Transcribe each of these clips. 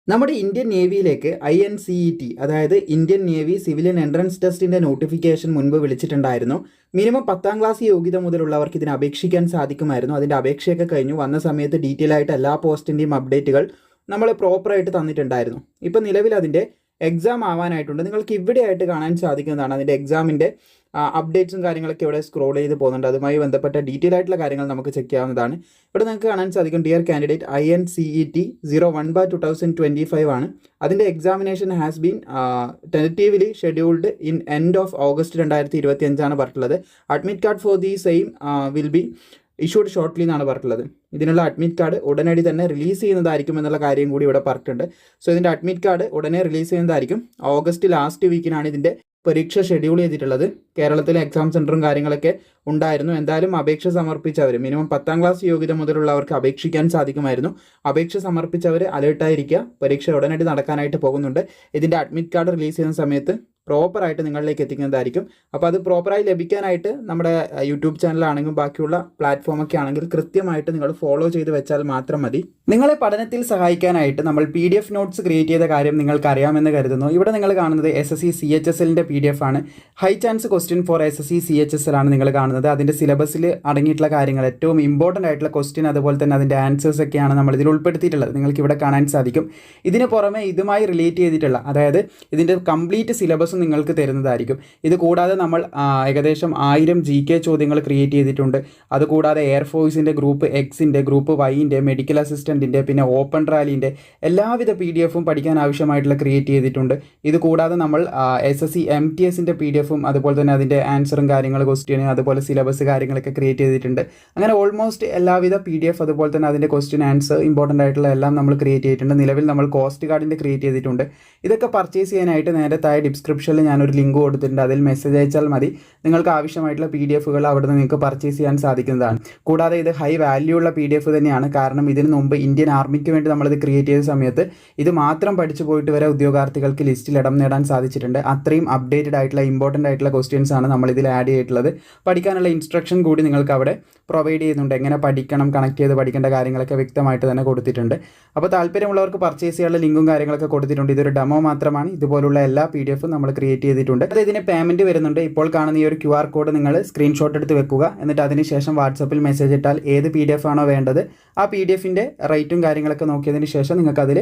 നമ്മുടെ ഇന്ത്യൻ നേവിയിലേക്ക് INCET അതായത് ഇന്ത്യൻ നേവി സിവിലിയൻ എൻട്രൻസ് ടെസ്റ്റിൻ്റെ നോട്ടിഫിക്കേഷൻ മുൻപ് വിളിച്ചിട്ടുണ്ടായിരുന്നു. മിനിമം 10ാം ക്ലാസ് യോഗ്യത മുതലുള്ളവർക്ക് ഇതിന് അപേക്ഷിക്കാൻ സാധിക്കുമായിരുന്നു. അതിൻ്റെ അപേക്ഷയൊക്കെ കഴിഞ്ഞു വന്ന സമയത്ത് ഡീറ്റെയിൽ ആയിട്ട് എല്ലാ പോസ്റ്റിൻ്റെയും അപ്ഡേറ്റുകൾ നമ്മൾ പ്രോപ്പറായിട്ട് തന്നിട്ടുണ്ടായിരുന്നു. ഇപ്പോൾ നിലവിൽ അതിൻ്റെ എക്സാം ആവാനായിട്ടുണ്ട്. നിങ്ങൾക്ക് ഇവിടെ ആയിട്ട് കാണാൻ സാധിക്കുന്നതാണ് അതിൻ്റെ എക്സാമിൻ്റെ അപ്ഡേറ്റ്സും കാര്യങ്ങളൊക്കെ ഇവിടെ സ്ക്രോൾ ചെയ്ത് പോകുന്നുണ്ട്. അതുമായി ബന്ധപ്പെട്ട ഡീറ്റെയിൽ ആയിട്ടുള്ള കാര്യങ്ങൾ നമുക്ക് ചെക്ക് ചെയ്യാവുന്നതാണ്. ഇവിടെ നിങ്ങൾക്ക് കാണാൻ സാധിക്കും ഡിയർ കാൻഡിഡേറ്റ് INCET 01/2025 ആണ്. അതിൻ്റെ examination has been tentatively scheduled in end of August 2025 പറഞ്ഞിട്ടുള്ളത്. Admit card for the same will be issued shortly എന്നാണ് പറഞ്ഞിട്ടുള്ളത്. ഇതിനുള്ള അഡ്മിറ്റ് കാർഡ് ഉടനടി തന്നെ റിലീസ് ചെയ്യുന്നതായിരിക്കും എന്നുള്ള കാര്യം കൂടി ഇവിടെ പറഞ്ഞിട്ടുണ്ട്. സോ ഇതിൻ്റെ അഡ്മിറ്റ് കാർഡ് ഉടനെ റിലീസ് ചെയ്യുന്നതായിരിക്കും. ഓഗസ്റ്റ് ലാസ്റ്റ് വീക്കിനാണ് ഇതിൻ്റെ പരീക്ഷ ഷെഡ്യൂൾ ചെയ്തിട്ടുള്ളത്. കേരളത്തിലെ എക്സാം സെൻറ്ററും കാര്യങ്ങളൊക്കെ ഉണ്ടായിരുന്നു. എന്തായാലും അപേക്ഷ സമർപ്പിച്ചവർ മിനിമം 10ാം ക്ലാസ് യോഗ്യത മുതലുള്ളവർക്ക് അപേക്ഷിക്കാൻ സാധിക്കുമായിരുന്നു. അപേക്ഷ സമർപ്പിച്ചവർ അലേർട്ടായിരിക്കുക. പരീക്ഷ ഉടനടി നടക്കാനായിട്ട് പോകുന്നുണ്ട്. ഇതിൻ്റെ അഡ്മിറ്റ് കാർഡ് റിലീസ് ചെയ്യുന്ന സമയത്ത് പ്രോപ്പറായിട്ട് നിങ്ങളിലേക്ക് എത്തിക്കുന്നതായിരിക്കും. അപ്പോൾ അത് പ്രോപ്പറായി ലഭിക്കാനായിട്ട് നമ്മുടെ യൂട്യൂബ് ചാനലാണെങ്കിലും ബാക്കിയുള്ള പ്ലാറ്റ്ഫോമൊക്കെ ആണെങ്കിൽ കൃത്യമായിട്ട് നിങ്ങൾ ഫോളോ ചെയ്ത് വെച്ചാൽ മാത്രം മതി. നിങ്ങളെ പഠനത്തിൽ സഹായിക്കാനായിട്ട് നമ്മൾ PDF നോട്ട്സ് ക്രിയേറ്റ് ചെയ്ത കാര്യം നിങ്ങൾക്ക് അറിയാമെന്ന് കരുതുന്നു. ഇവിടെ നിങ്ങൾ കാണുന്നത് SSC CHSLൻ്റെ PDF ആണ്. High chance question for SSC CHSL ആണ് നിങ്ങൾ കാണുന്നത്. അതിൻ്റെ സിലബസിൽ അടങ്ങിയിട്ടുള്ള കാര്യങ്ങൾ ഏറ്റവും ഇമ്പോർട്ടൻ്റ് ആയിട്ടുള്ള ക്വസ്റ്റ്യൻ അതുപോലെ തന്നെ അതിൻ്റെ ആൻസേഴ്സ് ഒക്കെയാണ് നമ്മൾ ഇതിൽ ഉൾപ്പെടുത്തിയിട്ടുള്ളത്. നിങ്ങൾക്ക് ഇവിടെ കാണാൻ സാധിക്കും. ഇതിന് പുറമെ ഇതുമായി റിലേറ്റ് ചെയ്തിട്ടുള്ള അതായത് ഇതിൻ്റെ കംപ്ലീറ്റ് സിലബസ് നിങ്ങൾക്ക് തരുന്നതായിരിക്കും. ഇത് കൂടാതെ നമ്മൾ ഏകദേശം 1000 GK ചോദ്യങ്ങൾ ക്രിയേറ്റ് ചെയ്തിട്ടുണ്ട്. അതുകൂടാതെ എയർഫോഴ്സിൻ്റെ ഗ്രൂപ്പ് Xൻ്റെ ഗ്രൂപ്പ് Yൻ്റെ മെഡിക്കൽ അസിസ്റ്റൻറ്റിൻ്റെ പിന്നെ ഓപ്പൺ റാലിൻ്റെ എല്ലാവിധ PDF പഠിക്കാൻ ആവശ്യമായിട്ടുള്ള ക്രിയേറ്റ് ചെയ്തിട്ടുണ്ട്. ഇത് കൂടാതെ നമ്മൾ SSC MTSൻ്റെ PDFും അതുപോലെ തന്നെ അതിൻ്റെ ആൻസറും കാര്യങ്ങൾ ക്വസ്റ്റ്യന് അതുപോലെ സിലബസ് കാര്യങ്ങളൊക്കെ ക്രിയേറ്റ് ചെയ്തിട്ടുണ്ട്. അങ്ങനെ ഓൾമോസ്റ്റ് എല്ലാവിധ PDF അതുപോലെ തന്നെ അതിൻ്റെ ക്വസ്റ്റ്യൻ ആൻസർ ഇമ്പോർട്ടൻ്റ് ആയിട്ടുള്ള എല്ലാം നമ്മൾ ക്രിയേറ്റ് ചെയ്തിട്ടുണ്ട്. നിലവിൽ നമ്മൾ കോസ്റ്റ് കാർഡിൻ്റെ ക്രിയേറ്റ് ചെയ്തിട്ടുണ്ട്. ഇതൊക്കെ പർച്ചേസ് ചെയ്യാനായിട്ട് നേരെ താഴെ ഡിസ്ക്രിപ്ഷനിൽ ഞാനൊരു ലിങ്ക് കൊടുത്തിട്ടുണ്ട്. അതിൽ മെസ്സേജ് അയച്ചാൽ മതി. നിങ്ങൾക്ക് ആവശ്യമായിട്ടുള്ള PDFകൾ അവിടെ നിന്ന് നിങ്ങൾക്ക് പർച്ചേസ് ചെയ്യാൻ സാധിക്കുന്നതാണ്. കൂടാതെ ഇത് ഹൈ വാല്യൂ ഉള്ള PDF തന്നെയാണ്. കാരണം ഇതിന് മുമ്പ് ഇന്ത്യൻ ആർമിക്ക് വേണ്ടി നമ്മളിത് ക്രിയേറ്റ് ചെയ്ത സമയത്ത് ഇത് മാത്രം പഠിച്ചു പോയിട്ട് വരെ ഉദ്യോഗാർത്ഥികൾക്ക് ലിസ്റ്റിൽ ഇടം നേടാൻ സാധിച്ചിട്ടുണ്ട്. അത്രയും അപ്ഡേറ്റഡ് ആയിട്ടുള്ള ഇമ്പോർട്ടൻ്റ് ആയിട്ടുള്ള ക്വസ്റ്റ്യൻസ് ആണ് നമ്മളിതിൽ ആഡ് ചെയ്തിട്ടുള്ളത്. പഠിക്കാനുള്ള ഇൻസ്ട്രക്ഷൻ കൂടി നിങ്ങൾക്ക് അവിടെ പ്രൊവൈഡ് ചെയ്യുന്നുണ്ട്. എങ്ങനെ പഠിക്കണം, കണക്ട് ചെയ്ത് പഠിക്കേണ്ട കാര്യങ്ങളൊക്കെ വ്യക്തമായിട്ട് തന്നെ കൊടുത്തിട്ടുണ്ട്. അപ്പോൾ താല്പര്യമുള്ളവർക്ക് പർച്ചേസ് ചെയ്യാനുള്ള ലിങ്കും കാര്യങ്ങളൊക്കെ കൊടുത്തിട്ടുണ്ട്. ഇതൊരു ഡെമോ മാത്രമാണ്. ഇതുപോലുള്ള എല്ലാ PDFും നമ്മൾ ക്രിയേറ്റ് ചെയ്തിട്ടുണ്ട്. അത് ഇതിന് പേയ്മെൻറ്റ് വരുന്നുണ്ട്. ഇപ്പോൾ കാണുന്ന ഈ ഒരു QR കോഡ് നിങ്ങൾ സ്ക്രീൻഷോട്ട് എടുത്ത് വെക്കുക. എന്നിട്ട് അതിനുശേഷം വാട്സപ്പിൽ മെസ്സേജ് ഇട്ടാൽ ഏത് PDF ആണോ വേണ്ടത് ആ PDFിൻ്റെ റേറ്റും കാര്യങ്ങളൊക്കെ നോക്കിയതിന് ശേഷം നിങ്ങൾക്കതിൽ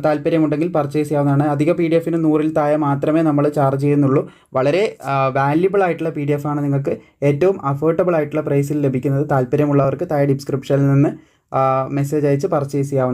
താല്പര്യമുണ്ടെങ്കിൽ പർച്ചേസ് ചെയ്യാവുന്നതാണ്. അധിക PDFിന് 100-ൽ താഴെ മാത്രമേ നമ്മൾ ചാർജ് ചെയ്യുന്നുള്ളൂ. വളരെ വാല്യുബിൾ ആയിട്ടുള്ള PDF ആണ് നിങ്ങൾക്ക് ഏറ്റവും അഫോർഡബിൾ ആയിട്ടുള്ള പ്രൈസിൽ ലഭിക്കുന്നത്. താല്പര്യമുള്ളവർക്ക് താഴെ ഡിസ്ക്രിപ്ഷനിൽ നിന്ന് മെസ്സേജ് അയച്ച് പർച്ചേസ് ചെയ്യാവുന്നതാണ്.